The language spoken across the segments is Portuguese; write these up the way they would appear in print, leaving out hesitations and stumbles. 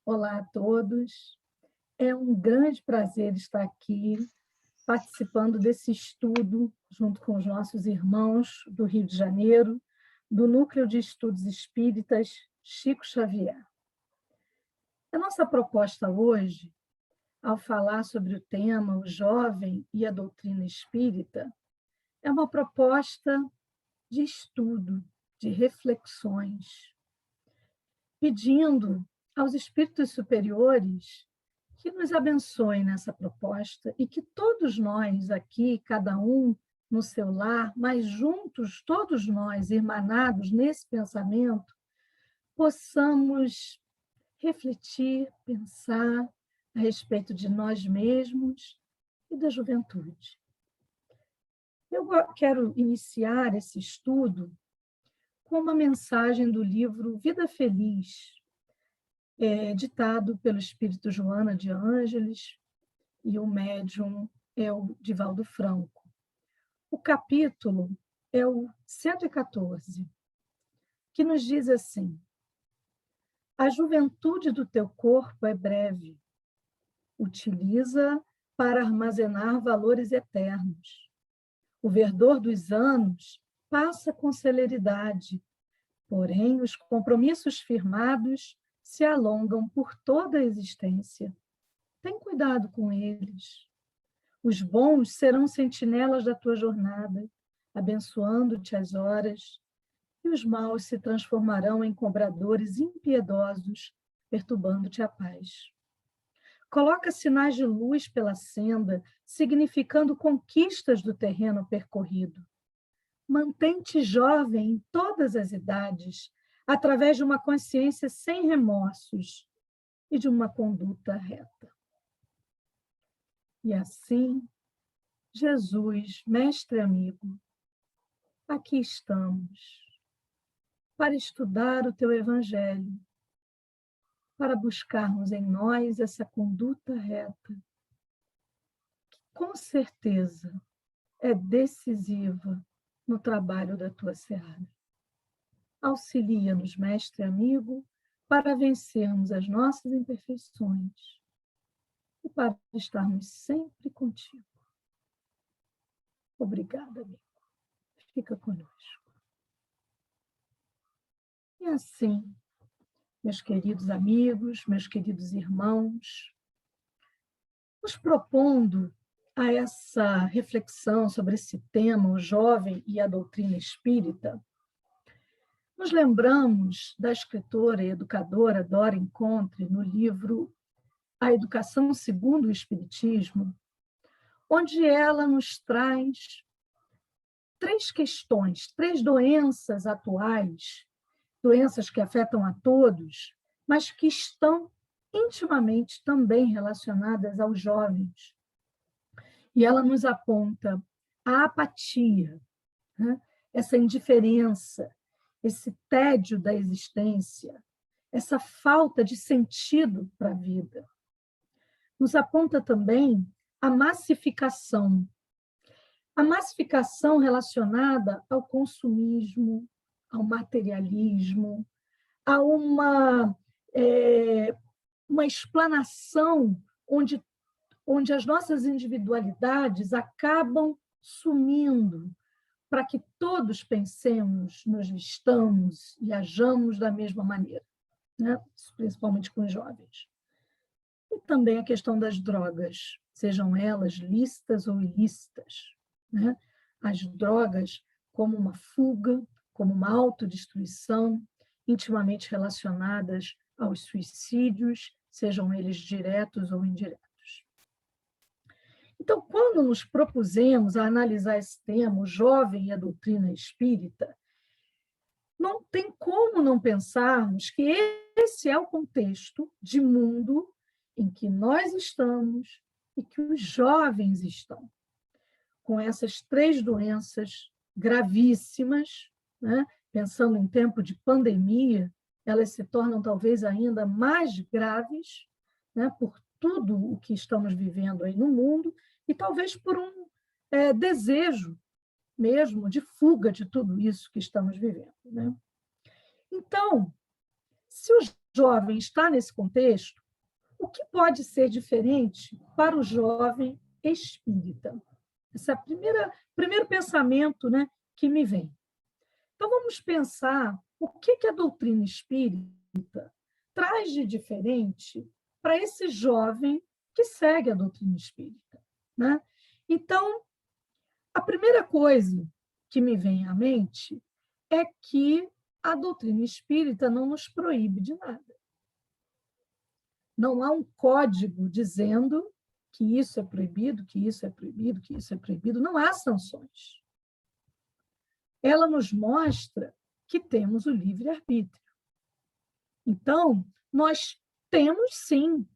Olá a todos. É um grande prazer estar aqui participando desse estudo junto com os nossos irmãos do Rio de Janeiro, do Núcleo de Estudos Espíritas Chico Xavier. A nossa proposta hoje, ao falar sobre o tema o jovem e a doutrina espírita, é uma proposta de estudo, de reflexões, pedindo aos espíritos superiores que nos abençoem nessa proposta e que todos nós aqui, cada um no seu lar, mas juntos, todos nós, irmanados nesse pensamento, possamos refletir, pensar a respeito de nós mesmos e da juventude. Eu quero iniciar esse estudo com uma mensagem do livro Vida Feliz, ditado pelo espírito Joana de Ângeles, e o médium é o Divaldo Franco. O capítulo é o 114, que nos diz assim: a juventude do teu corpo é breve, utiliza para armazenar valores eternos. O verdor dos anos passa com celeridade, porém os compromissos firmados se alongam por toda a existência. Tem cuidado com eles. Os bons serão sentinelas da tua jornada, abençoando-te as horas, e os maus se transformarão em cobradores impiedosos, perturbando-te a paz. Coloca sinais de luz pela senda, significando conquistas do terreno percorrido. Mantém-te jovem em todas as idades, através de uma consciência sem remorsos e de uma conduta reta. E assim, Jesus, mestre amigo, aqui estamos para estudar o teu evangelho, para buscarmos em nós essa conduta reta, que com certeza é decisiva no trabalho da tua seara. Auxilia-nos, mestre amigo, para vencermos as nossas imperfeições e para estarmos sempre contigo. Obrigada, amigo. Fica conosco. E assim, meus queridos amigos, meus queridos irmãos, nos propondo a essa reflexão sobre esse tema, o jovem e a doutrina espírita, nos lembramos da escritora e educadora Dora Encontre, no livro A Educação Segundo o Espiritismo, onde ela nos traz três questões, três doenças atuais, doenças que afetam a todos, mas que estão intimamente também relacionadas aos jovens. E ela nos aponta a apatia, né? Essa indiferença, esse tédio da existência, essa falta de sentido para a vida. Nos aponta também a massificação relacionada ao consumismo, ao materialismo, a uma explanação onde as nossas individualidades acabam sumindo, para que todos pensemos, nos vistamos e hajamos da mesma maneira, né? Principalmente com os jovens. E também a questão das drogas, sejam elas lícitas ou ilícitas, né? As drogas como uma fuga, como uma autodestruição, intimamente relacionadas aos suicídios, sejam eles diretos ou indiretos. Então, quando nos propusemos a analisar esse tema, o jovem e a doutrina espírita, não tem como não pensarmos que esse é o contexto de mundo em que nós estamos e que os jovens estão, com essas três doenças gravíssimas, né? Pensando em tempo de pandemia, elas se tornam talvez ainda mais graves, né? Por tudo o que estamos vivendo aí no mundo, e talvez por um desejo mesmo de fuga de tudo isso que estamos vivendo, né? Então, se os jovem está nesse contexto, o que pode ser diferente para o jovem espírita? Esse é o primeiro pensamento, né, que me vem. Então, vamos pensar o que a doutrina espírita traz de diferente para esse jovem que segue a doutrina espírita, né? Então, a primeira coisa que me vem à mente é que a doutrina espírita não nos proíbe de nada. Não há um código dizendo que isso é proibido, que isso é proibido, que isso é proibido. Não há sanções. Ela nos mostra que temos o livre-arbítrio. Então, nós temos, sim,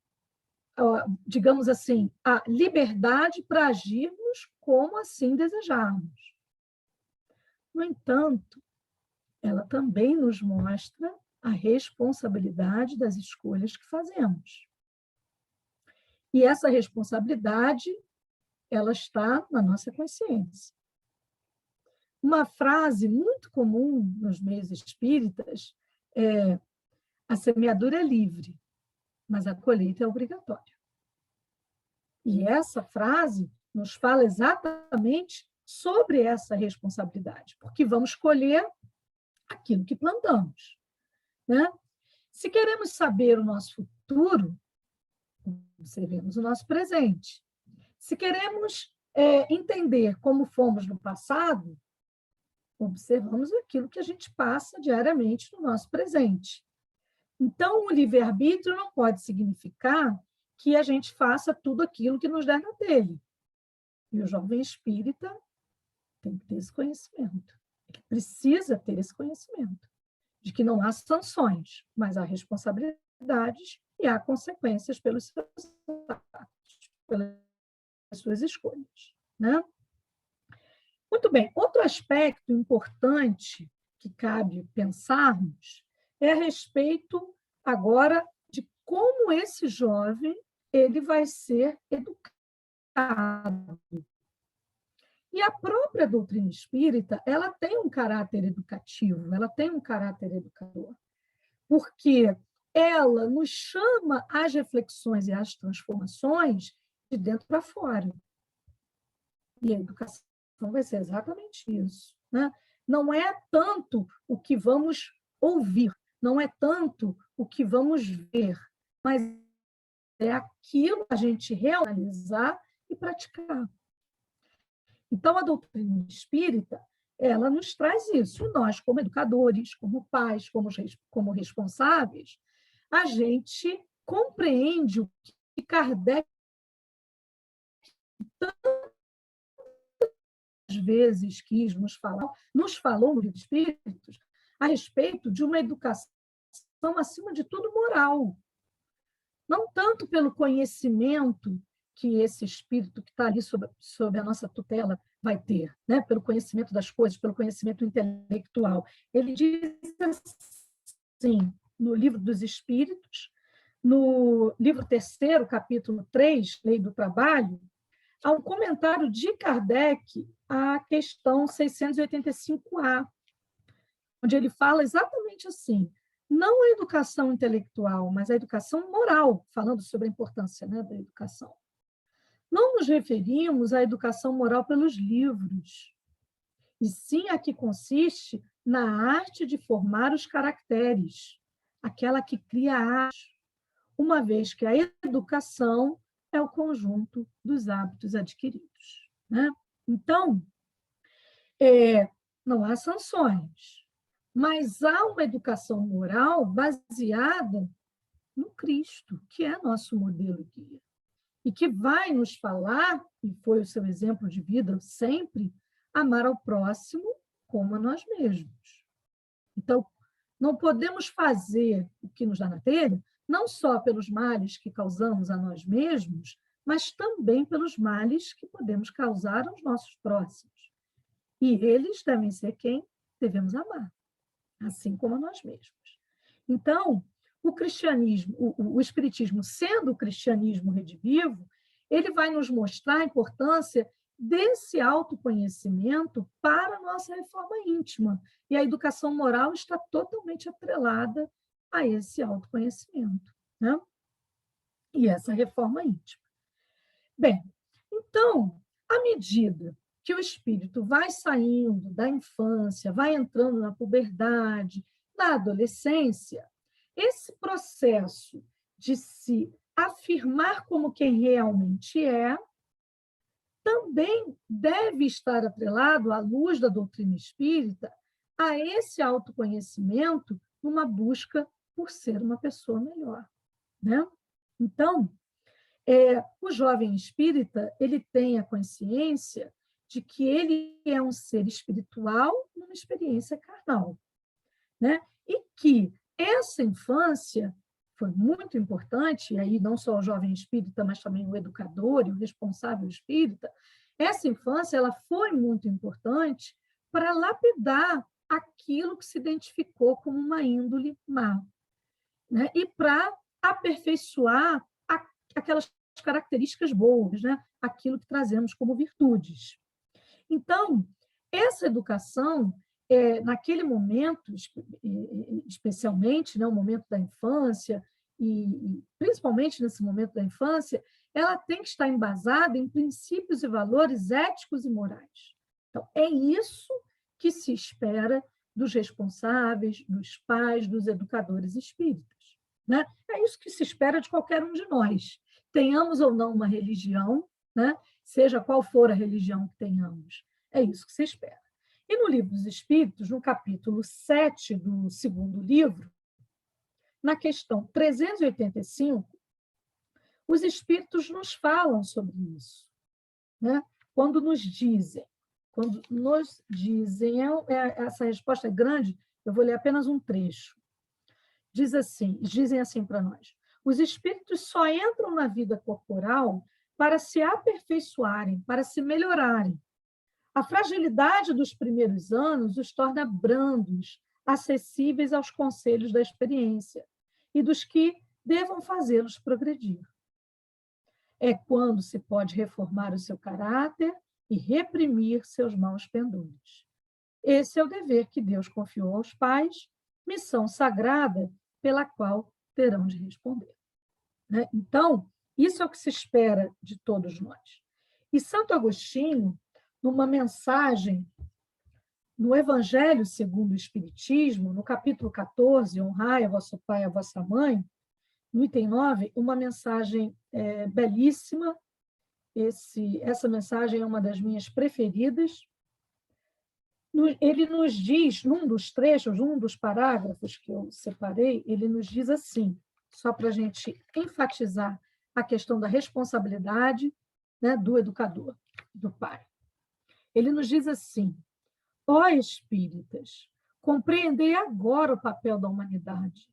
digamos assim, a liberdade para agirmos como assim desejarmos. No entanto, ela também nos mostra a responsabilidade das escolhas que fazemos. E essa responsabilidade, ela está na nossa consciência. Uma frase muito comum nos meios espíritas é: a semeadura é livre, mas a colheita é obrigatória. E essa frase nos fala exatamente sobre essa responsabilidade, porque vamos colher aquilo que plantamos, né? Se queremos saber o nosso futuro, observemos o nosso presente. Se queremos entender como fomos no passado, observamos aquilo que a gente passa diariamente no nosso presente. Então, o livre-arbítrio não pode significar que a gente faça tudo aquilo que nos der na telha. E o jovem espírita tem que ter esse conhecimento. Ele precisa ter esse conhecimento de que não há sanções, mas há responsabilidades e há consequências pelos seus atos, pelas suas escolhas, né? Muito bem. Outro aspecto importante que cabe pensarmos é a respeito agora de como esse jovem ele vai ser educado. E a própria doutrina espírita, ela tem um caráter educativo, ela tem um caráter educador, porque ela nos chama às reflexões e às transformações de dentro para fora. E a educação vai ser exatamente isso, né? Não é tanto o que vamos ouvir, não é tanto o que vamos ver, mas é aquilo que a gente realizar e praticar. Então, a doutrina espírita, ela nos traz isso. E nós, como educadores, como pais, como responsáveis, a gente compreende o que Kardec tantas vezes quis nos falou no Livro dos Espíritos, a respeito de uma educação, acima de tudo, moral. Não tanto pelo conhecimento que esse espírito que está ali sob a nossa tutela vai ter, né? Pelo conhecimento das coisas, pelo conhecimento intelectual. Ele diz assim, no Livro dos Espíritos, no livro 3º, capítulo 3, Lei do Trabalho, há um comentário de Kardec à questão 685A, onde ele fala exatamente assim: não a educação intelectual, mas a educação moral, falando sobre a importância, né, da educação. Não nos referimos à educação moral pelos livros, e sim a que consiste na arte de formar os caracteres, aquela que cria a arte, uma vez que a educação é o conjunto dos hábitos adquiridos, né? Então, não há sanções, mas há uma educação moral baseada no Cristo, que é nosso modelo guia, e que vai nos falar, e foi o seu exemplo de vida sempre, amar ao próximo como a nós mesmos. Então, não podemos fazer o que nos dá na telha, não só pelos males que causamos a nós mesmos, mas também pelos males que podemos causar aos nossos próximos. E eles devem ser quem devemos amar, assim como a nós mesmos. Então, o cristianismo, o espiritismo, sendo o cristianismo redivivo, ele vai nos mostrar a importância desse autoconhecimento para a nossa reforma íntima. E a educação moral está totalmente atrelada a esse autoconhecimento, né? E essa reforma íntima. Bem, então, à medida que o espírito vai saindo da infância, vai entrando na puberdade, na adolescência, esse processo de se afirmar como quem realmente é também deve estar atrelado, à luz da doutrina espírita, a esse autoconhecimento numa busca por ser uma pessoa melhor, né? Então, o jovem espírita, ele tem a consciência de que ele é um ser espiritual numa experiência carnal, né? E que essa infância foi muito importante, e aí não só o jovem espírita, mas também o educador e o responsável espírita, essa infância ela foi muito importante para lapidar aquilo que se identificou como uma índole má, né? E para aperfeiçoar aquelas características boas, né? Aquilo que trazemos como virtudes. Então, essa educação, naquele momento, especialmente, né, o momento da infância, e principalmente nesse momento da infância, ela tem que estar embasada em princípios e valores éticos e morais. Então, é isso que se espera dos responsáveis, dos pais, dos educadores espíritas, né? É isso que se espera de qualquer um de nós. Tenhamos ou não uma religião, né? Seja qual for a religião que tenhamos. É isso que se espera. E no Livro dos Espíritos, no capítulo 7 do segundo livro, na questão 385, os Espíritos nos falam sobre isso, né? Quando nos dizem, essa resposta é grande, eu vou ler apenas um trecho. Dizem assim para nós: os espíritos só entram na vida corporal para se aperfeiçoarem, para se melhorarem. A fragilidade dos primeiros anos os torna brandos, acessíveis aos conselhos da experiência e dos que devam fazê-los progredir. É quando se pode reformar o seu caráter e reprimir seus maus pendores. Esse é o dever que Deus confiou aos pais, missão sagrada pela qual terão de responder, né? Então, isso é o que se espera de todos nós. E Santo Agostinho, numa mensagem no Evangelho segundo o Espiritismo, no capítulo 14, honrai a vosso pai e a vossa mãe, no item 9, uma mensagem belíssima. Essa mensagem é uma das minhas preferidas. Ele nos diz, num dos trechos, num dos parágrafos que eu separei, ele nos diz assim, só para a gente enfatizar a questão da responsabilidade, né, do educador, do pai. Ele nos diz assim: ó espíritas, compreendei agora o papel da humanidade.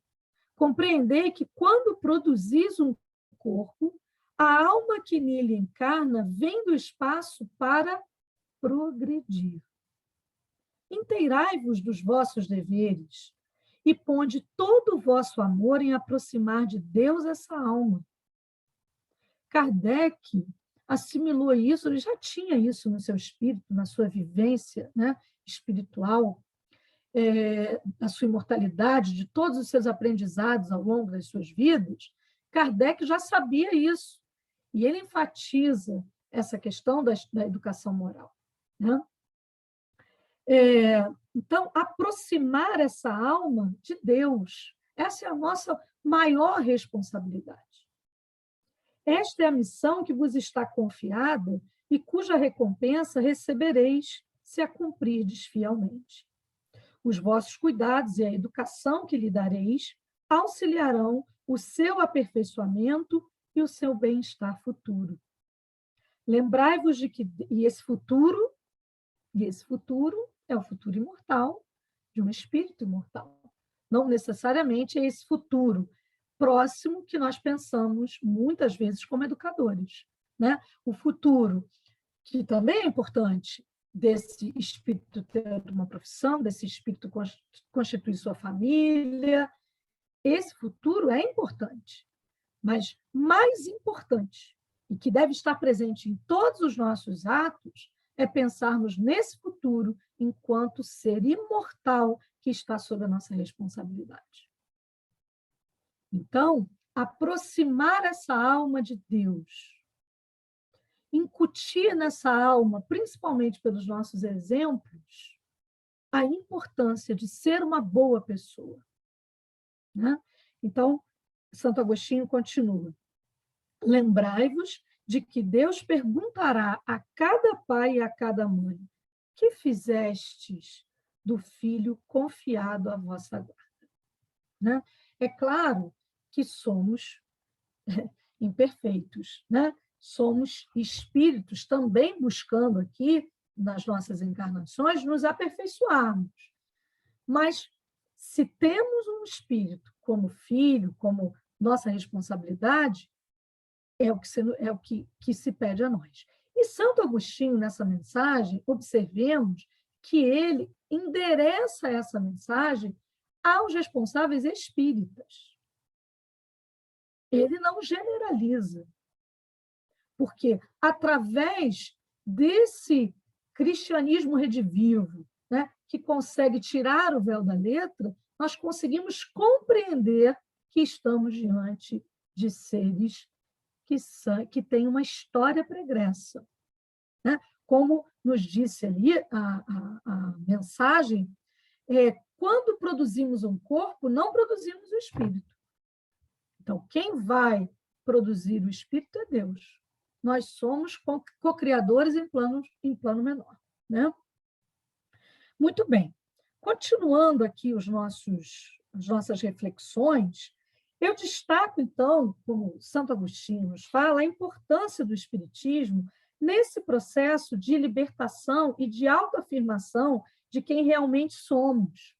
Compreendei que, quando produzis um corpo, a alma que nele encarna vem do espaço para progredir. Inteirai-vos dos vossos deveres e ponde todo o vosso amor em aproximar de Deus essa alma. Kardec assimilou isso, ele já tinha isso no seu espírito, na sua vivência, né, espiritual, da sua imortalidade, de todos os seus aprendizados ao longo das suas vidas. Kardec já sabia isso, e ele enfatiza essa questão da educação moral, né? Então, aproximar essa alma de Deus, essa é a nossa maior responsabilidade. Esta é a missão que vos está confiada e cuja recompensa recebereis se a cumprirdes fielmente. Os vossos cuidados e a educação que lhe dareis auxiliarão o seu aperfeiçoamento e o seu bem-estar futuro. Lembrai-vos de que esse futuro é o futuro imortal de um espírito imortal. Não necessariamente é esse futuro próximo que nós pensamos muitas vezes como educadores, né? O futuro, que também é importante, desse espírito ter uma profissão, desse espírito constituir sua família. Esse futuro é importante, mas mais importante, e que deve estar presente em todos os nossos atos, é pensarmos nesse futuro enquanto ser imortal que está sob a nossa responsabilidade. Então, aproximar essa alma de Deus, incutir nessa alma, principalmente pelos nossos exemplos, a importância de ser uma boa pessoa, né? Então, Santo Agostinho continua: lembrai-vos de que Deus perguntará a cada pai e a cada mãe: que fizestes do filho confiado à vossa guarda? Né? É claro que somos imperfeitos, né? Somos espíritos também buscando aqui, nas nossas encarnações, nos aperfeiçoarmos. Mas se temos um espírito como filho, como nossa responsabilidade, é o que se pede a nós. E Santo Agostinho, nessa mensagem, observemos que ele endereça essa mensagem aos responsáveis espíritas. Ele não generaliza, porque através desse cristianismo redivivo, né, que consegue tirar o véu da letra, nós conseguimos compreender que estamos diante de seres que têm uma história pregressa. Né? Como nos disse ali a mensagem, quando produzimos um corpo, não produzimos o espírito. Então, quem vai produzir o espírito é Deus. Nós somos co-criadores em plano menor. Né? Muito bem. Continuando aqui as nossas reflexões, eu destaco, então, como Santo Agostinho nos fala, a importância do Espiritismo nesse processo de libertação e de autoafirmação de quem realmente somos.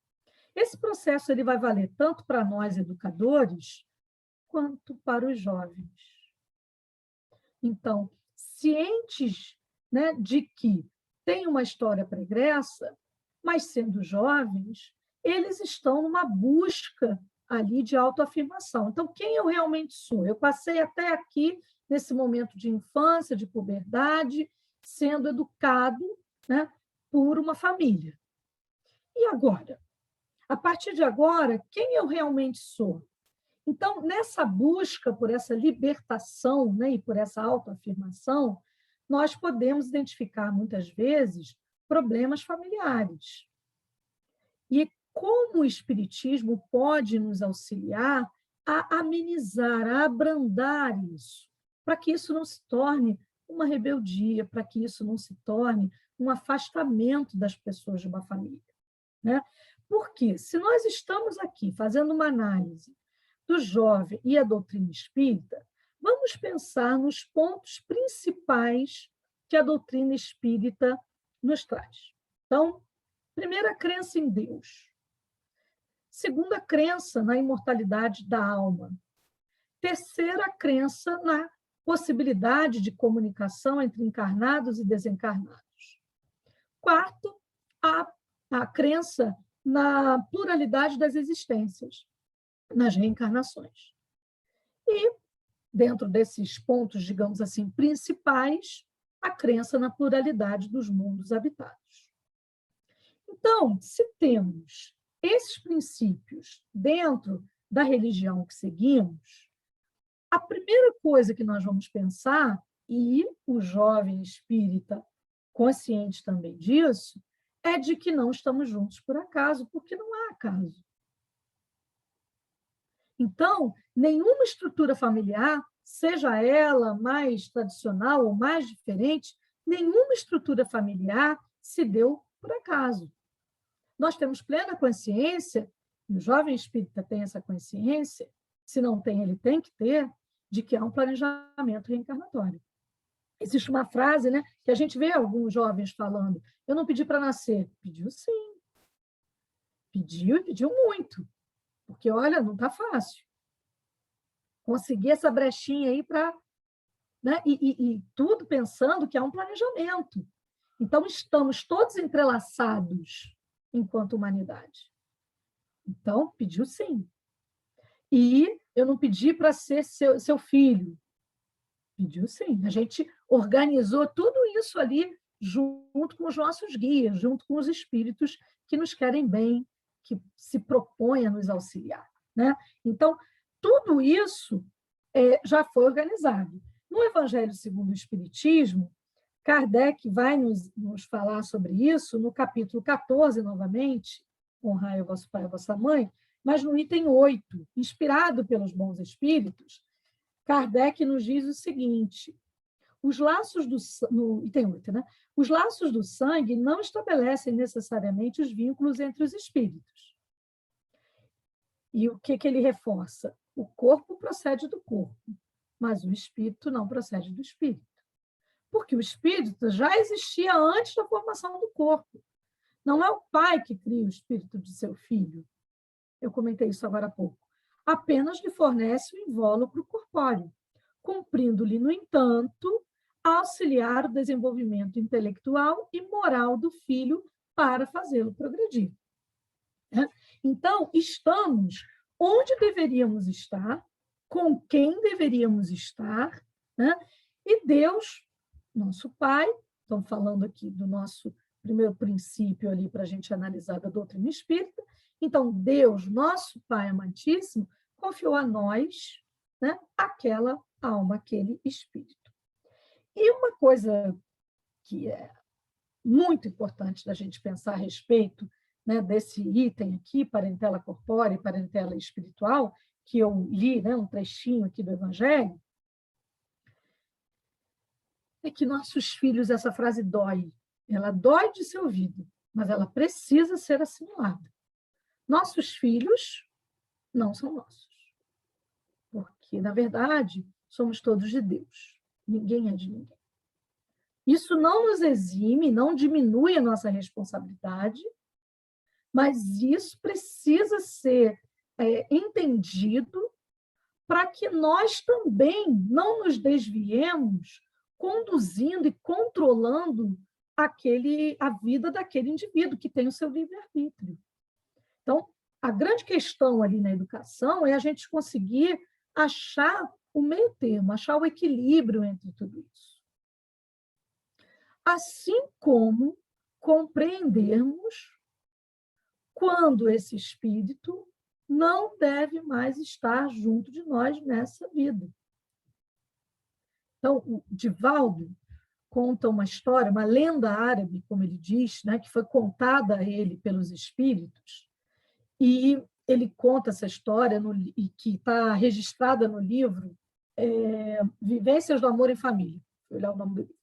Esse processo ele vai valer tanto para nós, educadores, quanto para os jovens. Então, cientes, né, de que tem uma história pregressa, mas sendo jovens, eles estão numa busca ali de autoafirmação. Então, quem eu realmente sou? Eu passei até aqui, nesse momento de infância, de puberdade, sendo educado, né, por uma família. E agora? A partir de agora, quem eu realmente sou? Então, nessa busca por essa libertação, né, e por essa autoafirmação, nós podemos identificar, muitas vezes, problemas familiares. E como o Espiritismo pode nos auxiliar a amenizar, a abrandar isso, para que isso não se torne uma rebeldia, para que isso não se torne um afastamento das pessoas de uma família. Né? Porque, se nós estamos aqui fazendo uma análise do jovem e a doutrina espírita, vamos pensar nos pontos principais que a doutrina espírita nos traz. Então, primeira, crença em Deus. Segunda, crença na imortalidade da alma. Terceira, crença na possibilidade de comunicação entre encarnados e desencarnados. Quarto, a crença na pluralidade das existências, nas reencarnações. E, dentro desses pontos, digamos assim, principais, a crença na pluralidade dos mundos habitados. Então, se temos esses princípios dentro da religião que seguimos, a primeira coisa que nós vamos pensar, e o jovem espírita consciente também disso, é de que não estamos juntos por acaso, porque não há acaso. Então, nenhuma estrutura familiar, seja ela mais tradicional ou mais diferente, nenhuma estrutura familiar se deu por acaso. Nós temos plena consciência, e o jovem espírita tem essa consciência, se não tem, ele tem que ter, de que há um planejamento reencarnatório. Existe uma frase, né, que a gente vê alguns jovens falando: eu não pedi para nascer. Pediu sim. Pediu e pediu muito. Porque, olha, não está fácil. Conseguir essa brechinha aí para... Né, e tudo pensando que há um planejamento. Então, estamos todos entrelaçados enquanto humanidade. Então, pediu sim. E eu não pedi para ser seu filho. Pediu sim. A gente organizou tudo isso ali junto com os nossos guias, junto com os espíritos que nos querem bem, que se propõem a nos auxiliar. Né? Então, tudo isso já foi organizado. No Evangelho segundo o Espiritismo, Kardec vai nos falar sobre isso no capítulo 14, novamente, honrai o vosso pai e a vossa mãe, mas no item 8, inspirado pelos bons espíritos, Kardec nos diz o seguinte: os laços no item 8, né? Os laços do sangue não estabelecem necessariamente os vínculos entre os espíritos. E o que ele reforça? O corpo procede do corpo, mas o espírito não procede do espírito. Porque o espírito já existia antes da formação do corpo. Não é o pai que cria o espírito de seu filho. Eu comentei isso agora há pouco. Apenas lhe fornece o invólucro corpóreo, cumprindo-lhe, no entanto, auxiliar o desenvolvimento intelectual e moral do filho para fazê-lo progredir. Então, estamos onde deveríamos estar, com quem deveríamos estar, né? E Deus, nosso Pai, estamos falando aqui do nosso primeiro princípio ali para a gente analisar da doutrina espírita. Então, Deus, nosso Pai amantíssimo, confiou a nós, né, aquela alma, aquele espírito. E uma coisa que é muito importante da gente pensar a respeito, né, desse item aqui, parentela corpórea e parentela espiritual, que eu li, né, um trechinho aqui do Evangelho, é que nossos filhos, essa frase dói. Ela dói de ser ouvida, mas ela precisa ser assimilada. Nossos filhos não são nossos. Porque, na verdade, somos todos de Deus. Ninguém é de ninguém. Isso não nos exime, não diminui a nossa responsabilidade, mas isso precisa ser entendido para que nós também não nos desviemos conduzindo e controlando a vida daquele indivíduo que tem o seu livre-arbítrio. Então, a grande questão ali na educação é a gente conseguir achar o meio termo, achar o equilíbrio entre tudo isso. Assim como compreendermos quando esse espírito não deve mais estar junto de nós nessa vida. Então, o Divaldo conta uma história, uma lenda árabe, como ele diz, né, que foi contada a ele pelos espíritos, e ele conta essa história e que está registrada no livro Vivências do Amor em Família. Vou olhar o nome do livro.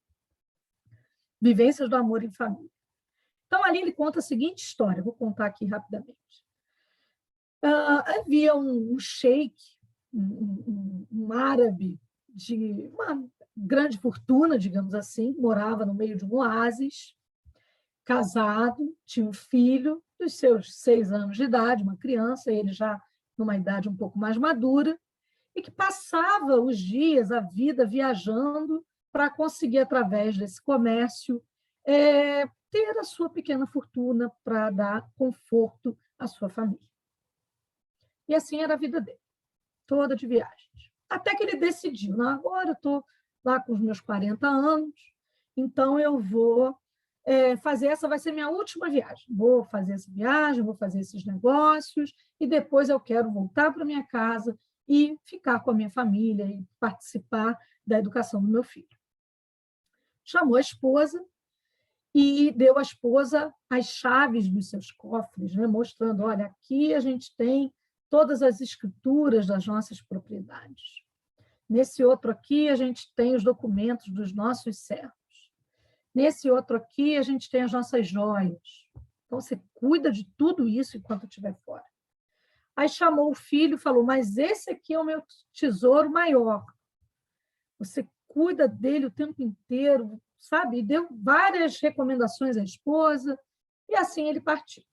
Vivências do Amor em Família. Então, ali ele conta a seguinte história, vou contar aqui rapidamente. Havia um sheik, um árabe de uma grande fortuna, digamos assim, morava no meio de um oásis, casado, tinha um filho dos seus 6 anos de idade, uma criança, ele já numa idade um pouco mais madura, e que passava os dias, a vida, viajando para conseguir, através desse comércio, ter a sua pequena fortuna para dar conforto à sua família. E assim era a vida dele, toda de viagens. Até que ele decidiu, não, agora eu estou lá com os meus 40 anos, então eu vou fazer essa, vai ser minha última viagem. Vou fazer essa viagem, vou fazer esses negócios, e depois eu quero voltar para minha casa e ficar com a minha família e participar da educação do meu filho. Chamou a esposa e deu à esposa as chaves dos seus cofres, né, mostrando, olha, aqui a gente tem todas as escrituras das nossas propriedades. Nesse outro aqui, a gente tem os documentos dos nossos servos. Nesse outro aqui, a gente tem as nossas joias. Então, você cuida de tudo isso enquanto estiver fora. Aí chamou o filho e falou, mas esse aqui é o meu tesouro maior. Você cuida dele o tempo inteiro, sabe? E deu várias recomendações à esposa, e assim ele partiu.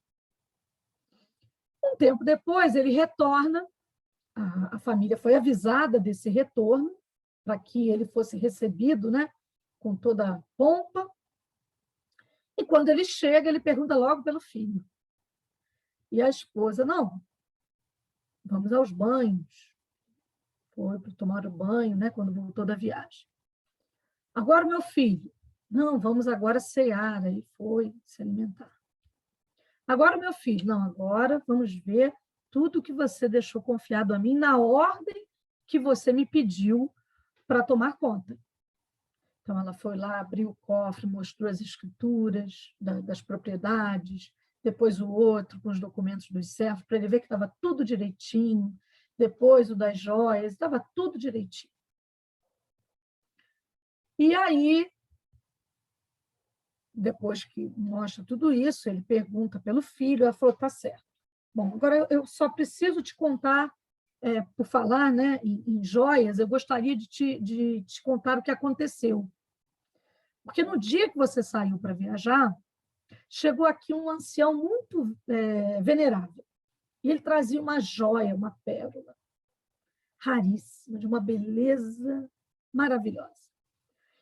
Um tempo depois, ele retorna, a família foi avisada desse retorno, para que ele fosse recebido, né, com toda a pompa, e quando ele chega, ele pergunta logo pelo filho. E a esposa, não, vamos aos banhos. Foi para tomar o banho, né, quando voltou da viagem. Agora, meu filho, não, vamos agora cear. Aí foi se alimentar. Agora, meu filho, não, agora vamos ver tudo que você deixou confiado a mim na ordem que você me pediu para tomar conta. Então, ela foi lá, abriu o cofre, mostrou as escrituras das propriedades, depois o outro com os documentos dos servos, para ele ver que estava tudo direitinho, depois o das joias, estava tudo direitinho. E aí, depois que mostra tudo isso, ele pergunta pelo filho, ela falou, tá certo. Bom, agora eu só preciso te contar, por falar, né, em joias, eu gostaria de te contar o que aconteceu. Porque no dia que você saiu para viajar, chegou aqui um ancião muito venerável. E ele trazia uma joia, uma pérola, raríssima, de uma beleza maravilhosa.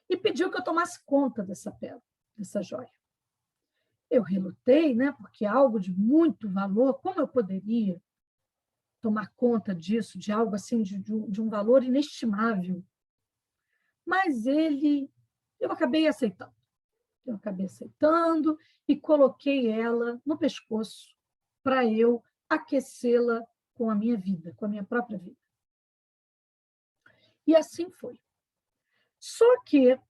E pediu que eu tomasse conta dessa pérola, dessa joia. Eu relutei, né, porque é algo de muito valor, como eu poderia tomar conta disso, de algo assim, de um valor inestimável? Mas eu acabei aceitando. Eu acabei aceitando e coloquei ela no pescoço para eu aquecê-la com a minha vida, com a minha própria vida. E assim foi. Só que,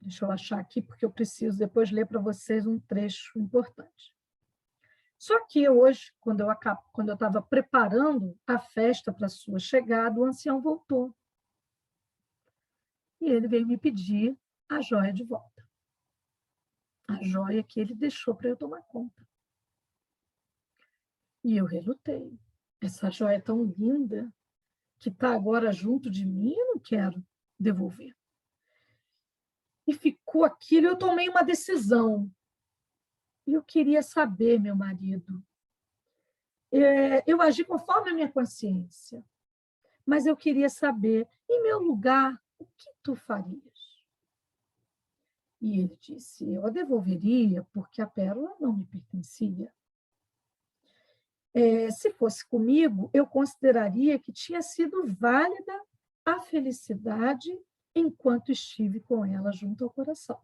deixa eu achar aqui, porque eu preciso depois ler para vocês um trecho importante. Só que hoje, quando eu estava preparando a festa para a sua chegada, o ancião voltou. E ele veio me pedir a joia de volta. A joia que ele deixou para eu tomar conta. E eu relutei. Essa joia é tão linda que está agora junto de mim, eu não quero devolver. E ficou aquilo, eu tomei uma decisão. E eu queria saber, meu marido, eu agi conforme a minha consciência, mas eu queria saber, em meu lugar, o que tu farias? E ele disse, eu a devolveria porque a pérola não me pertencia. Se fosse comigo, eu consideraria que tinha sido válida a felicidade enquanto estive com ela junto ao coração.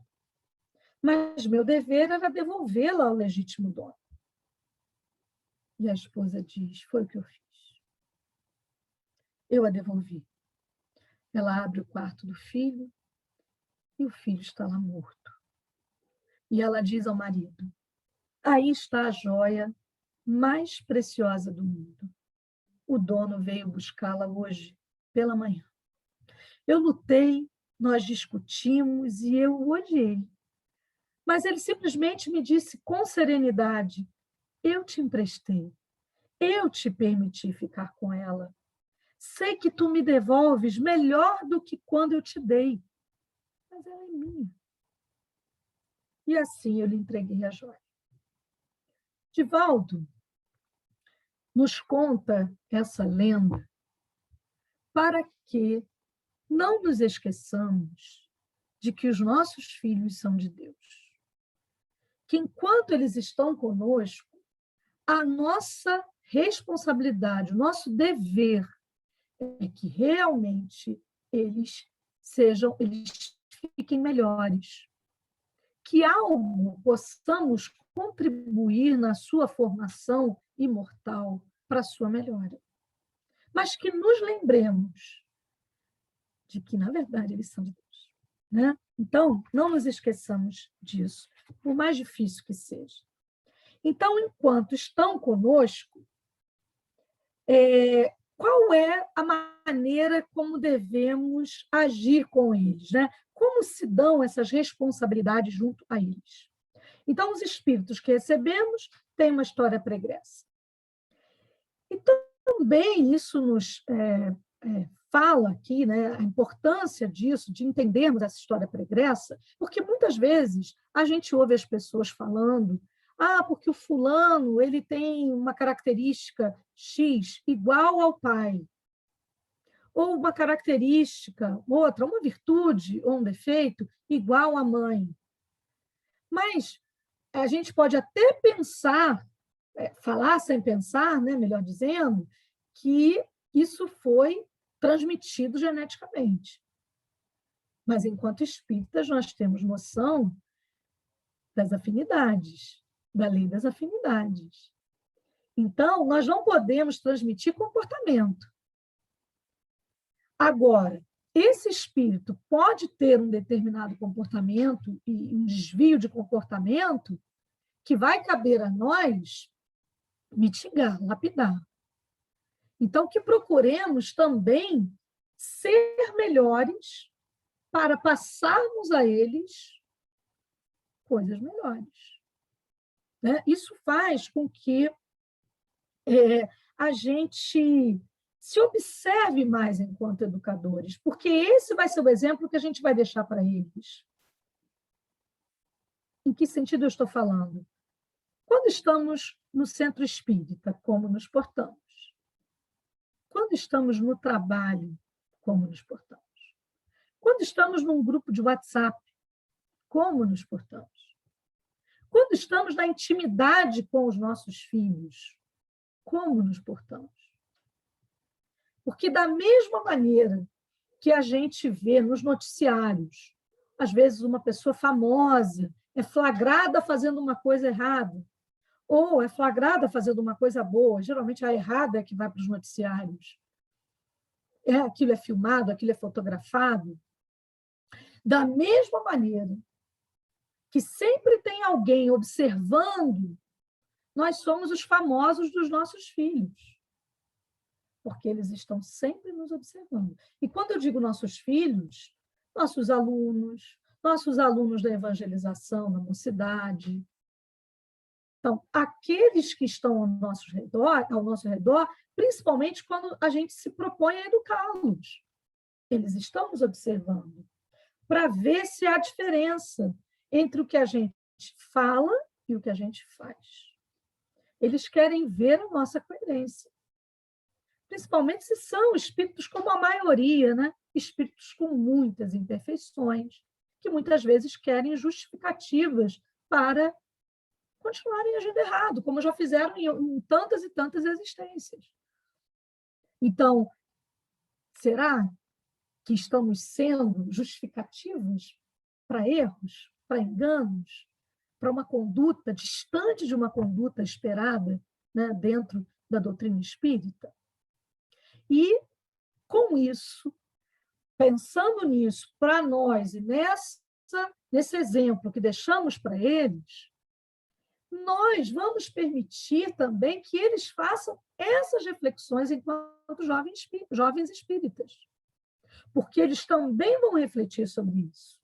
Mas meu dever era devolvê-la ao legítimo dono. E a esposa diz, foi o que eu fiz. Eu a devolvi. Ela abre o quarto do filho e o filho está lá morto. E ela diz ao marido, aí está a joia mais preciosa do mundo. O dono veio buscá-la hoje, pela manhã. Eu lutei, nós discutimos e eu o odiei. Mas ele simplesmente me disse com serenidade, eu te emprestei, eu te permiti ficar com ela. Sei que tu me devolves melhor do que quando eu te dei, mas ela é minha. E assim eu lhe entreguei a joia. Divaldo nos conta essa lenda para que não nos esqueçamos de que os nossos filhos são de Deus. Que enquanto eles estão conosco, a nossa responsabilidade, o nosso dever é que realmente eles fiquem melhores. Que algo possamos contribuir na sua formação imortal para a sua melhora. Mas que nos lembremos de que, na verdade, eles são de Deus. Né? Então, não nos esqueçamos disso, por mais difícil que seja. Então, enquanto estão conosco, qual é a maneira como devemos agir com eles? Né? Como se dão essas responsabilidades junto a eles? Então, os espíritos que recebemos têm uma história pregressa. E também isso nos fala aqui, né, a importância disso, de entendermos essa história pregressa, porque muitas vezes a gente ouve as pessoas falando porque o fulano ele tem uma característica X igual ao pai, ou uma característica, outra, uma virtude ou um defeito igual à mãe. Mas a gente pode até pensar, falar sem pensar, né, melhor dizendo, que isso foi transmitido geneticamente. Mas, enquanto espíritas, nós temos noção das afinidades. da lei das afinidades. Então, nós não podemos transmitir comportamento. Agora, esse espírito pode ter um determinado comportamento e um desvio de comportamento que vai caber a nós mitigar, lapidar. Então, que procuremos também ser melhores para passarmos a eles coisas melhores. Né? Isso faz com que a gente se observe mais enquanto educadores, porque esse vai ser o exemplo que a gente vai deixar para eles. Em que sentido eu estou falando? Quando estamos no centro espírita, como nos portamos? Quando estamos no trabalho, como nos portamos? Quando estamos num grupo de WhatsApp, como nos portamos? Quando estamos na intimidade com os nossos filhos, como nos portamos? Porque da mesma maneira que a gente vê nos noticiários, às vezes uma pessoa famosa é flagrada fazendo uma coisa errada, ou é flagrada fazendo uma coisa boa, geralmente a errada é que vai para os noticiários. Aquilo é filmado, aquilo é fotografado. Da mesma maneira que sempre tem alguém observando, nós somos os famosos dos nossos filhos, porque eles estão sempre nos observando. E quando eu digo nossos filhos, nossos alunos da evangelização, da mocidade. Então, aqueles que estão ao nosso redor, principalmente quando a gente se propõe a educá-los, eles estão nos observando, para ver se há diferença entre o que a gente fala e o que a gente faz. Eles querem ver a nossa coerência. Principalmente se são espíritos como a maioria, né? Espíritos com muitas imperfeições, que muitas vezes querem justificativas para continuarem agindo errado, como já fizeram em tantas e tantas existências. Então, será que estamos sendo justificativos para erros, para enganos, para uma conduta distante de uma conduta esperada, né, dentro da doutrina espírita? E, com isso, pensando nisso, para nós, e nesse exemplo que deixamos para eles, nós vamos permitir também que eles façam essas reflexões enquanto jovens espíritas, porque eles também vão refletir sobre isso.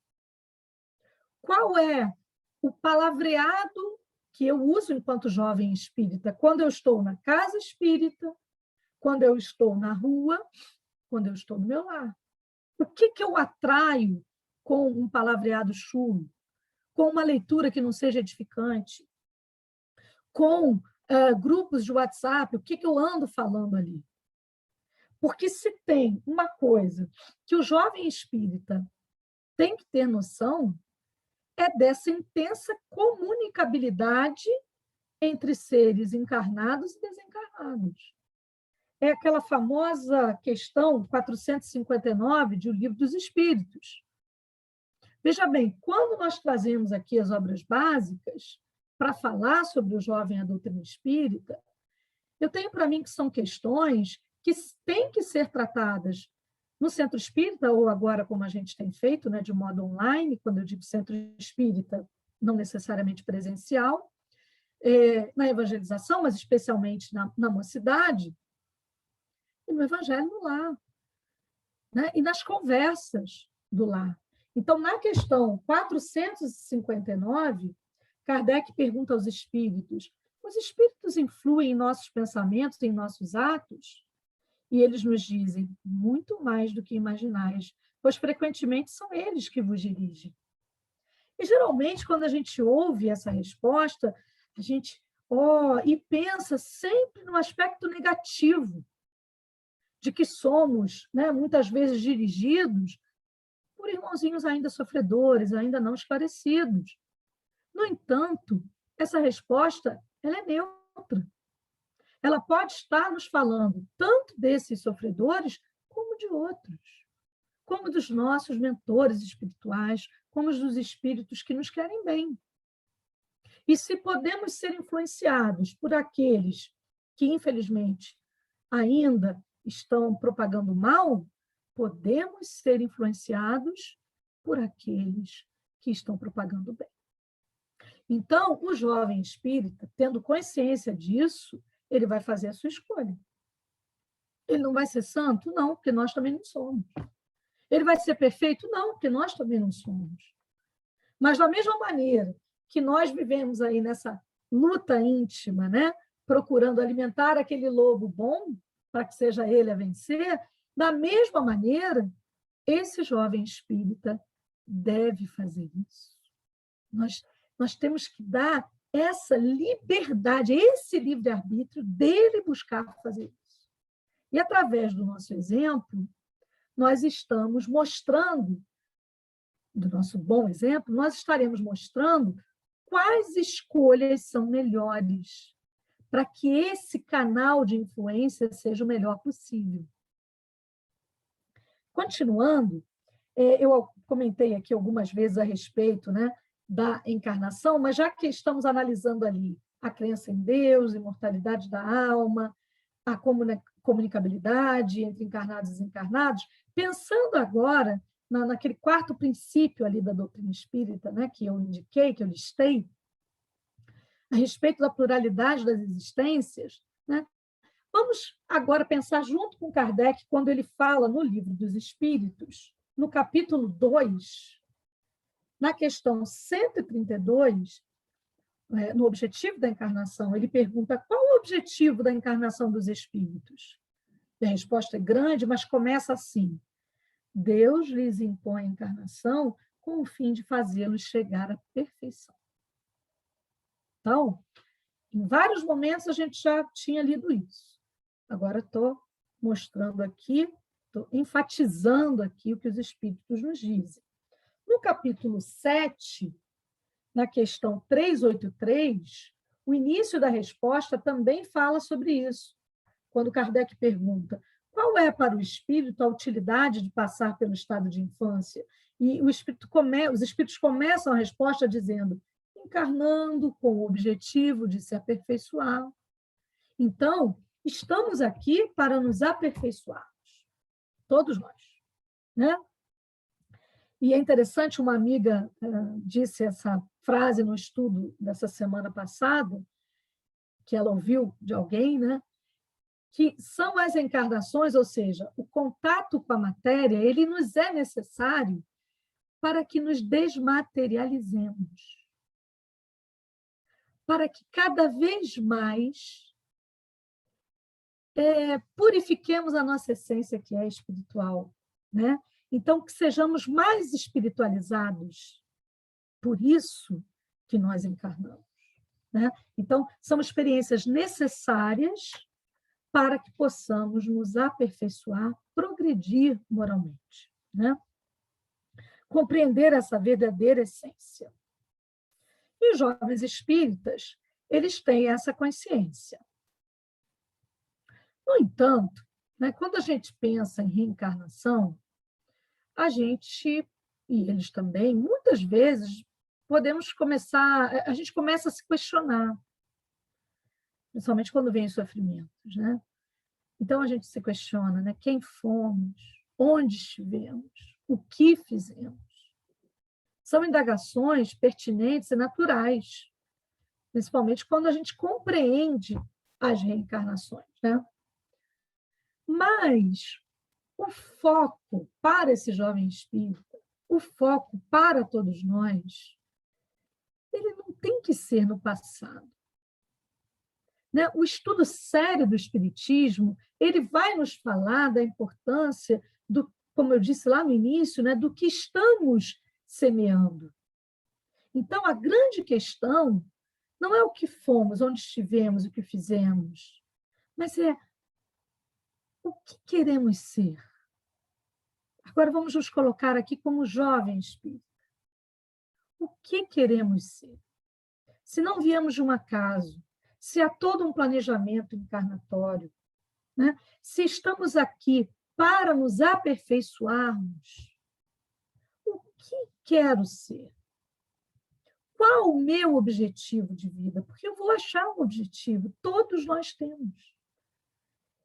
Qual é o palavreado que eu uso enquanto jovem espírita quando eu estou na casa espírita, quando eu estou na rua, quando eu estou no meu lar? O que eu atraio com um palavreado chulo, com uma leitura que não seja edificante, com grupos de WhatsApp, o que eu ando falando ali? Porque se tem uma coisa que o jovem espírita tem que ter noção, é dessa intensa comunicabilidade entre seres encarnados e desencarnados. É aquela famosa questão 459 de O Livro dos Espíritos. Veja bem, quando nós trazemos aqui as obras básicas para falar sobre o jovem e a doutrina espírita, eu tenho para mim que são questões que têm que ser tratadas no centro espírita, ou agora como a gente tem feito, né, de modo online, quando eu digo centro espírita, não necessariamente presencial, na evangelização, mas especialmente na mocidade, e no evangelho no lar, né, e nas conversas do lar. Então, na questão 459, Kardec pergunta aos espíritos: os espíritos influem em nossos pensamentos, em nossos atos? E eles nos dizem: muito mais do que imaginais, pois frequentemente são eles que vos dirigem. E geralmente, quando a gente ouve essa resposta, a gente e pensa sempre no aspecto negativo, de que somos, né, muitas vezes dirigidos por irmãozinhos ainda sofredores, ainda não esclarecidos. No entanto, essa resposta ela é neutra. Ela pode estar nos falando tanto desses sofredores como de outros, como dos nossos mentores espirituais, como dos espíritos que nos querem bem. E se podemos ser influenciados por aqueles que, infelizmente, ainda estão propagando mal, podemos ser influenciados por aqueles que estão propagando bem. Então, o jovem espírita, tendo consciência disso, ele vai fazer a sua escolha. Ele não vai ser santo? Não, porque nós também não somos. Ele vai ser perfeito? Não, porque nós também não somos. Mas, da mesma maneira que nós vivemos aí nessa luta íntima, né? Procurando alimentar aquele lobo bom, para que seja ele a vencer, da mesma maneira, esse jovem espírita deve fazer isso. Nós temos que dar essa liberdade, esse livre-arbítrio dele buscar fazer isso. E, através do nosso exemplo, nós estamos mostrando, do nosso bom exemplo, nós estaremos mostrando quais escolhas são melhores para que esse canal de influência seja o melhor possível. Continuando, eu comentei aqui algumas vezes a respeito, né, da encarnação, mas já que estamos analisando ali a crença em Deus, a imortalidade da alma, a comunicabilidade entre encarnados e desencarnados, pensando agora naquele quarto princípio ali da doutrina espírita, né, que eu indiquei, que eu listei, a respeito da pluralidade das existências, né, vamos agora pensar junto com Kardec, quando ele fala no Livro dos Espíritos, no capítulo 2, na questão 132, no objetivo da encarnação, ele pergunta qual o objetivo da encarnação dos espíritos. E a resposta é grande, mas começa assim: Deus lhes impõe a encarnação com o fim de fazê-los chegar à perfeição. Então, em vários momentos a gente já tinha lido isso. Agora estou mostrando aqui, estou enfatizando aqui o que os espíritos nos dizem. No capítulo 7, na questão 383, o início da resposta também fala sobre isso. Quando Kardec pergunta qual é para o espírito a utilidade de passar pelo estado de infância, e os espíritos começam a resposta dizendo: encarnando com o objetivo de se aperfeiçoar. Então, estamos aqui para nos aperfeiçoarmos, todos nós, né? E é interessante, uma amiga disse essa frase no estudo dessa semana passada, que ela ouviu de alguém, né? Que são as encarnações, ou seja, o contato com a matéria, ele nos é necessário para que nos desmaterializemos, para que cada vez mais purifiquemos a nossa essência, que é espiritual, né? Então, que sejamos mais espiritualizados. Por isso que nós encarnamos, né? Então, são experiências necessárias para que possamos nos aperfeiçoar, progredir moralmente, né? Compreender essa verdadeira essência. E os jovens espíritas, eles têm essa consciência. No entanto, né, quando a gente pensa em reencarnação, a gente, e eles também, muitas vezes, a gente começa a se questionar, principalmente quando vem os sofrimentos, né? Então, a gente se questiona, né? Quem fomos, onde estivemos, o que fizemos. São indagações pertinentes e naturais, principalmente quando a gente compreende as reencarnações, né? Mas o foco para esse jovem espírita, o foco para todos nós, ele não tem que ser no passado. Né? O estudo sério do espiritismo, ele vai nos falar da importância do, como eu disse lá no início, né, do que estamos semeando. Então, a grande questão não é o que fomos, onde estivemos, o que fizemos, mas é o que queremos ser. Agora vamos nos colocar aqui como jovens espíritas. O que queremos ser? Se não viemos de um acaso, se há todo um planejamento encarnatório, né? Se estamos aqui para nos aperfeiçoarmos, o que quero ser? qual o meu objetivo de vida? Porque eu vou achar um objetivo, todos nós temos.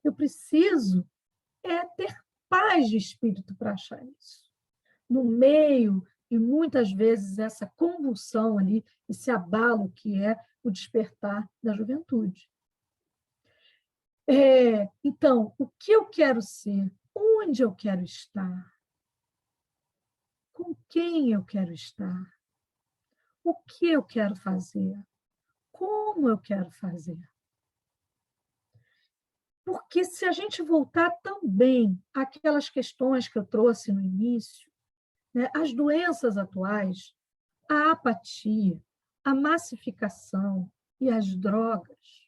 Eu preciso ter paz de espírito para achar isso. No meio, e muitas vezes essa convulsão ali, esse abalo que é o despertar da juventude. Então, o que eu quero ser? Onde eu quero estar? Com quem eu quero estar? O que eu quero fazer? Como eu quero fazer? Porque se a gente voltar também àquelas questões que eu trouxe no início, né, as doenças atuais, a apatia, a massificação e as drogas,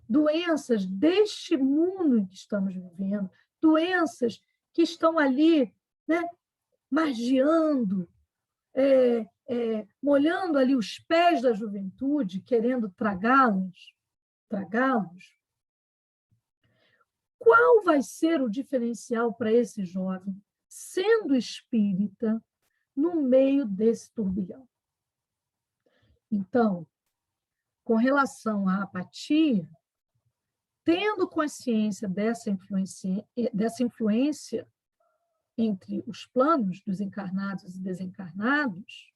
doenças deste mundo em que estamos vivendo, doenças que estão ali, né, margeando, molhando ali os pés da juventude, querendo tragá-los. Qual vai ser o diferencial para esse jovem, sendo espírita, no meio desse turbilhão? Então, com relação à apatia, tendo consciência dessa influência entre os planos dos encarnados e desencarnados,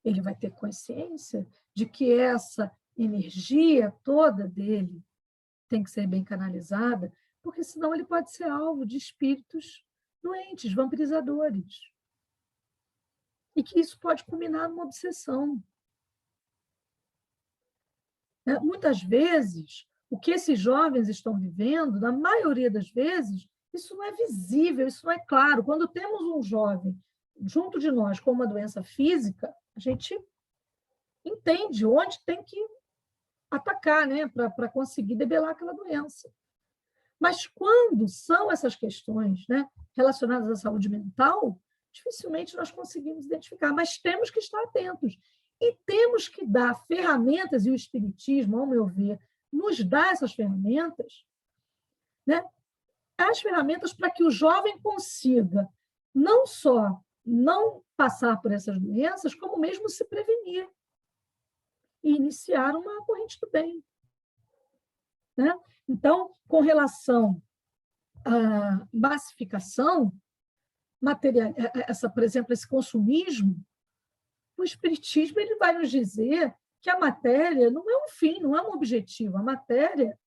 ele vai ter consciência de que essa energia toda dele tem que ser bem canalizada, porque senão ele pode ser alvo de espíritos doentes, vampirizadores. E que isso pode culminar numa obsessão. Muitas vezes, o que esses jovens estão vivendo, na maioria das vezes, isso não é visível, isso não é claro. Quando temos um jovem junto de nós com uma doença física, a gente entende onde tem que atacar, né, para conseguir debelar aquela doença. Mas quando são essas questões, né, relacionadas à saúde mental, dificilmente nós conseguimos identificar, mas temos que estar atentos. E temos que dar ferramentas, e o Espiritismo, ao meu ver, nos dá essas ferramentas, né, as ferramentas para que o jovem consiga não só não passar por essas doenças, como mesmo se prevenir e iniciar uma corrente do bem. Né? Então, com relação à massificação, por exemplo, esse consumismo, o Espiritismo ele vai nos dizer que a matéria não é um fim, não é um objetivo, a matéria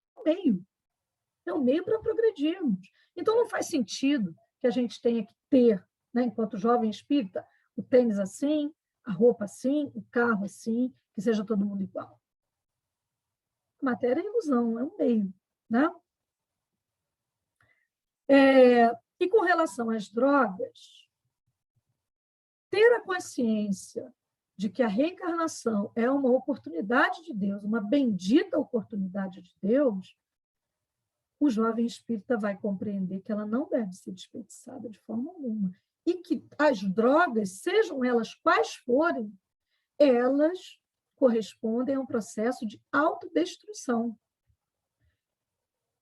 é um meio para progredirmos. Então, não faz sentido que a gente tenha que ter, né, enquanto jovem espírita, o tênis assim, a roupa assim, o carro assim, que seja todo mundo igual. A matéria é ilusão, é um meio. Né? E com relação às drogas, ter a consciência de que a reencarnação é uma oportunidade de Deus, uma bendita oportunidade de Deus, o jovem espírita vai compreender que ela não deve ser desperdiçada de forma alguma. E que as drogas, sejam elas quais forem, elas correspondem a um processo de autodestruição.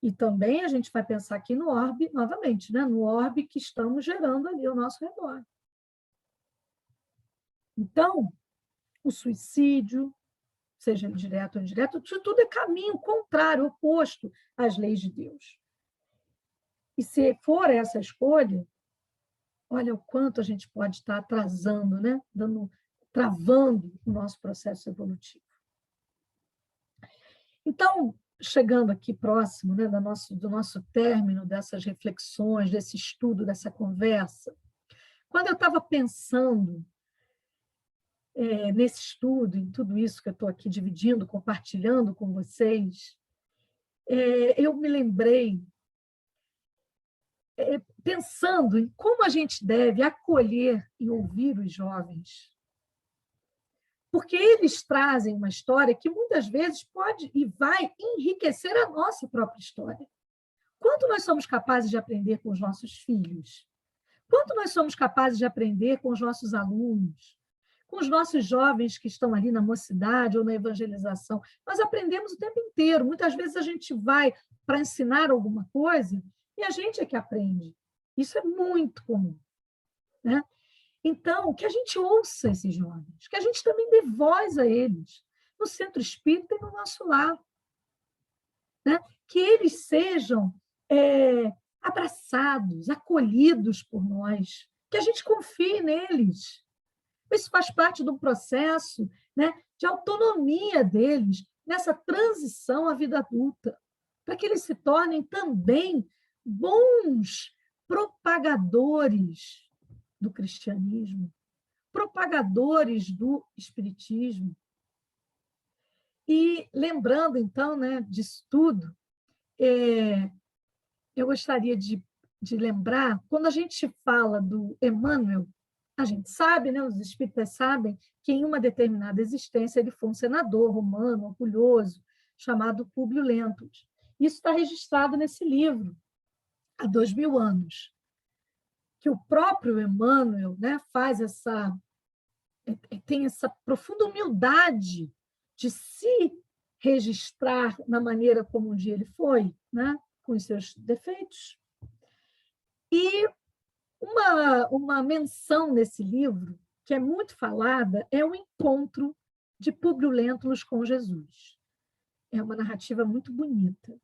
E também a gente vai pensar aqui no orbe, novamente, né? No orbe que estamos gerando ali ao nosso redor. Então, o suicídio, seja ele direto ou indireto, isso tudo é caminho contrário, oposto às leis de Deus. E se for essa escolha, olha o quanto a gente pode estar atrasando, né? Travando o nosso processo evolutivo. Então, chegando aqui próximo, né, do nosso término dessas reflexões, desse estudo, dessa conversa, quando eu estava pensando nesse estudo, em tudo isso que eu estou aqui dividindo, compartilhando com vocês, eu me lembrei, pensando em como a gente deve acolher e ouvir os jovens. Porque eles trazem uma história que muitas vezes pode e vai enriquecer a nossa própria história. Quanto nós somos capazes de aprender com os nossos filhos? Quanto nós somos capazes de aprender com os nossos alunos? Com os nossos jovens que estão ali na mocidade ou na evangelização? Nós aprendemos o tempo inteiro. Muitas vezes a gente vai para ensinar alguma coisa e a gente é que aprende. Isso é muito comum. Né? Então, que a gente ouça esses jovens, que a gente também dê voz a eles, no centro espírita e no nosso lar. Né? Que eles sejam abraçados, acolhidos por nós, que a gente confie neles. Isso faz parte do processo, né, de autonomia deles nessa transição à vida adulta, para que eles se tornem também bons propagadores do cristianismo, propagadores do espiritismo. E lembrando, então, né, disso tudo, eu gostaria de lembrar, quando a gente fala do Emmanuel, a gente sabe, né, os espíritas sabem, que em uma determinada existência ele foi um senador romano, orgulhoso, chamado Públio Lentulus. Isso está registrado nesse livro, há 2000 anos, que o próprio Emmanuel, né, tem essa profunda humildade de se registrar na maneira como um dia ele foi, né, com os seus defeitos. E uma menção nesse livro, que é muito falada, é o encontro de Públio Lentulus com Jesus. É uma narrativa muito bonita.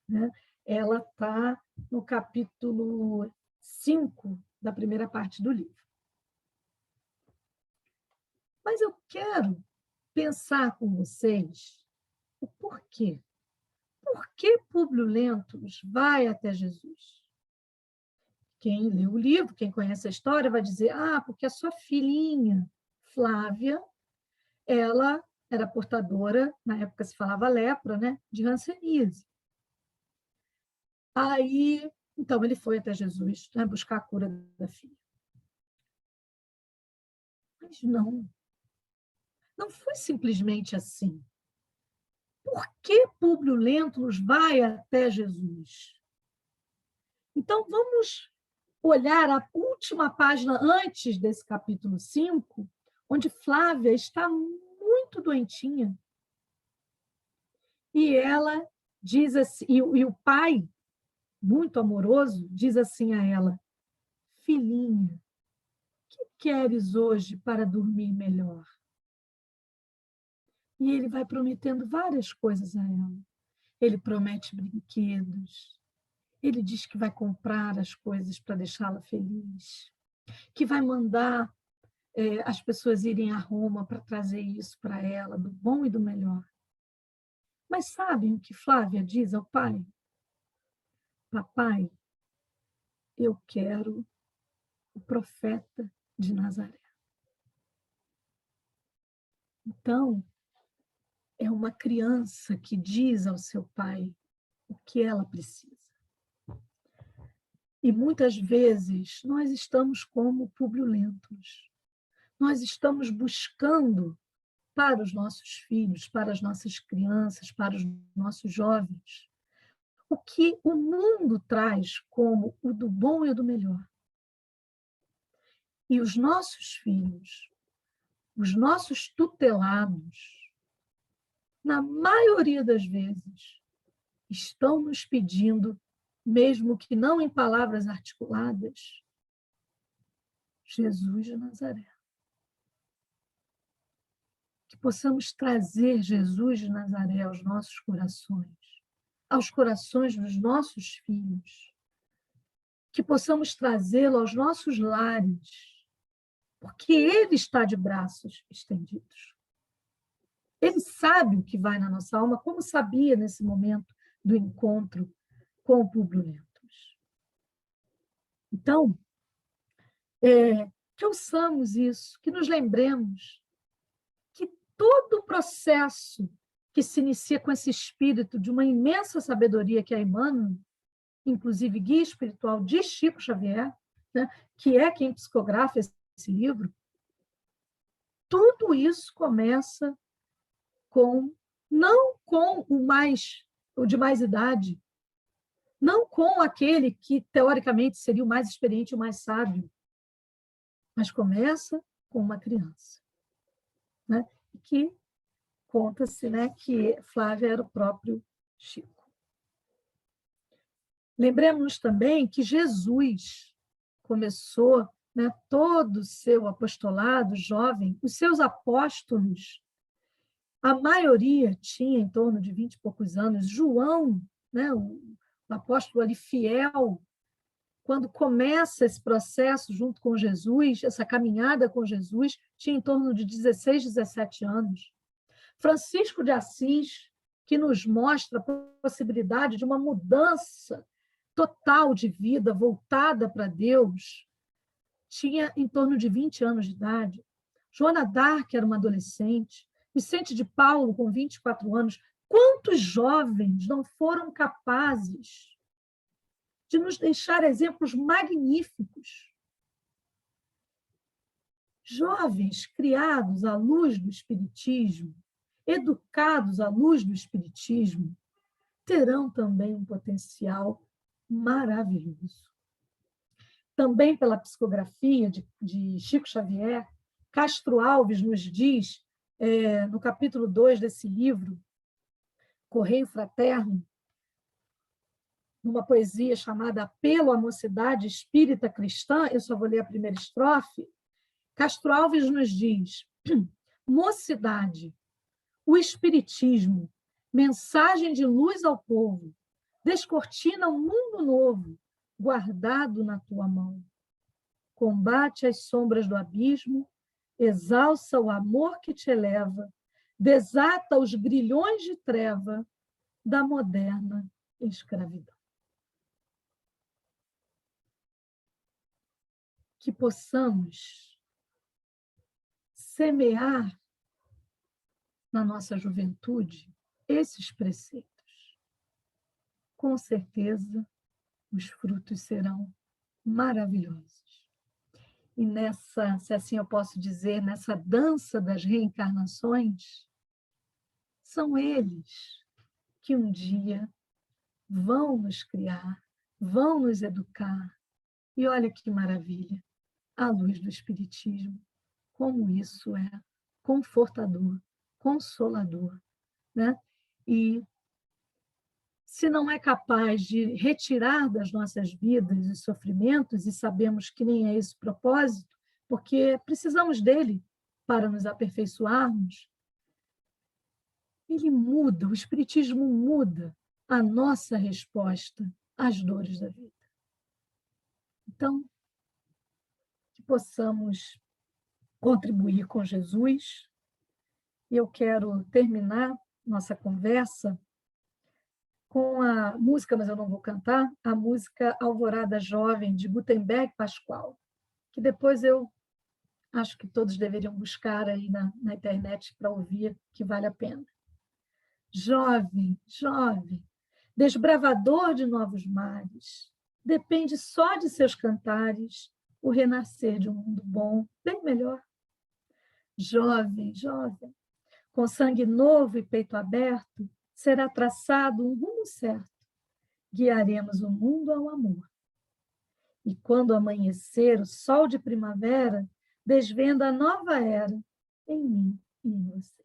Né? Ela está no capítulo 5 da primeira parte do livro. Mas eu quero pensar com vocês o porquê. Por que Públio Lentulus vai até Jesus? Quem lê o livro, quem conhece a história, vai dizer, porque a sua filhinha, Flávia, ela era portadora, na época se falava lepra, né, de hanseníase. Aí, então, ele foi até Jesus, né, buscar a cura da filha. Mas não foi simplesmente assim. Por que Públio Lentulus vai até Jesus? Então, vamos olhar a última página antes desse capítulo 5, onde Flávia está muito doentinha. E ela diz assim, e o pai, muito amoroso, diz assim a ela: filhinha, que queres hoje para dormir melhor? E ele vai prometendo várias coisas a ela. Ele promete brinquedos, ele diz que vai comprar as coisas para deixá-la feliz, que vai mandar as pessoas irem a Roma para trazer isso para ela, do bom e do melhor. Mas sabem o que Flávia diz ao pai? Papai, eu quero o profeta de Nazaré. Então, é uma criança que diz ao seu pai o que ela precisa. E muitas vezes nós estamos como Públio Lentulus. Nós estamos buscando para os nossos filhos, para as nossas crianças, para os nossos jovens, o que o mundo traz como o do bom e o do melhor. E os nossos filhos, os nossos tutelados, na maioria das vezes, estão nos pedindo, mesmo que não em palavras articuladas, Jesus de Nazaré. Que possamos trazer Jesus de Nazaré aos nossos corações dos nossos filhos, que possamos trazê-lo aos nossos lares, porque Ele está de braços estendidos. Ele sabe o que vai na nossa alma, como sabia nesse momento do encontro com o Públio Lentulus. Então, que ouçamos isso, que nos lembremos que todo o processo que se inicia com esse espírito de uma imensa sabedoria que é Emmanuel, inclusive guia espiritual de Chico Xavier, né, que é quem psicografa esse livro, tudo isso começa não com o de mais idade, não com aquele que, teoricamente, seria o mais experiente, o mais sábio, mas começa com uma criança. Né? Que conta-se, né, que Flávia era o próprio Chico. Lembremos também que Jesus começou né, todo o seu apostolado jovem, os seus apóstolos, a maioria tinha em torno de 20 e poucos anos. João, né, o apóstolo ali fiel, quando começa esse processo junto com Jesus, essa caminhada com Jesus, tinha em torno de 16, 17 anos. Francisco de Assis, que nos mostra a possibilidade de uma mudança total de vida, voltada para Deus, tinha em torno de 20 anos de idade. Joana d'Arc era uma adolescente. Vicente de Paulo, com 24 anos. Quantos jovens não foram capazes de nos deixar exemplos magníficos? Jovens criados à luz do Espiritismo, educados à luz do Espiritismo, terão também um potencial maravilhoso. Também pela psicografia de Chico Xavier, Castro Alves nos diz, no capítulo 2 desse livro, Correio Fraterno, numa poesia chamada Apelo à Mocidade Espírita Cristã, eu só vou ler a primeira estrofe, Castro Alves nos diz: mocidade, o Espiritismo, mensagem de luz ao povo, descortina um mundo novo, guardado na tua mão. Combate as sombras do abismo, exalça o amor que te eleva, desata os grilhões de treva da moderna escravidão. Que possamos semear na nossa juventude esses preceitos. Com certeza, os frutos serão maravilhosos. E nessa, se assim eu posso dizer, nessa dança das reencarnações, são eles que um dia vão nos criar, vão nos educar. E olha que maravilha, à luz do Espiritismo, como isso é confortador, consolador, né? E se não é capaz de retirar das nossas vidas os sofrimentos, e sabemos que nem é esse o propósito, porque precisamos dele para nos aperfeiçoarmos, ele muda, o Espiritismo muda a nossa resposta às dores da vida. Então, que possamos contribuir com Jesus. E eu quero terminar nossa conversa com a música, mas eu não vou cantar, a música Alvorada Jovem, de Gutenberg Pascoal, que depois eu acho que todos deveriam buscar aí na internet para ouvir, que vale a pena. Jovem, jovem, desbravador de novos mares, depende só de seus cantares o renascer de um mundo bom, bem melhor. Jovem, jovem, com sangue novo e peito aberto, será traçado um rumo certo. Guiaremos o mundo ao amor. E quando amanhecer o sol de primavera, desvenda a nova era em mim e em você.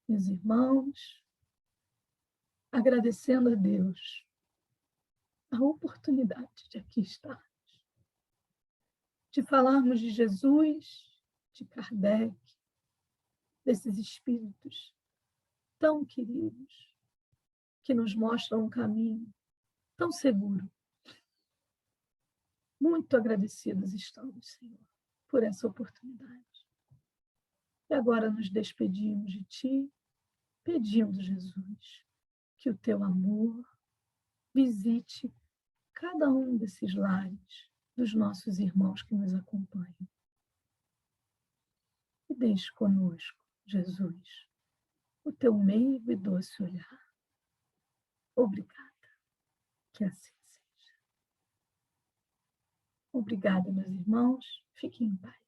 Meus irmãos, agradecendo a Deus a oportunidade de aqui estarmos, de falarmos de Jesus, de Kardec, desses espíritos tão queridos, que nos mostram um caminho tão seguro. Muito agradecidos estamos, Senhor, por essa oportunidade. E agora nos despedimos de Ti, pedindo, Jesus, que o Teu amor visite cada um desses lares dos nossos irmãos que nos acompanham. E deixe conosco, Jesus, o Teu meigo e doce olhar. Obrigada, que assim seja. Obrigada, meus irmãos. Fiquem em paz.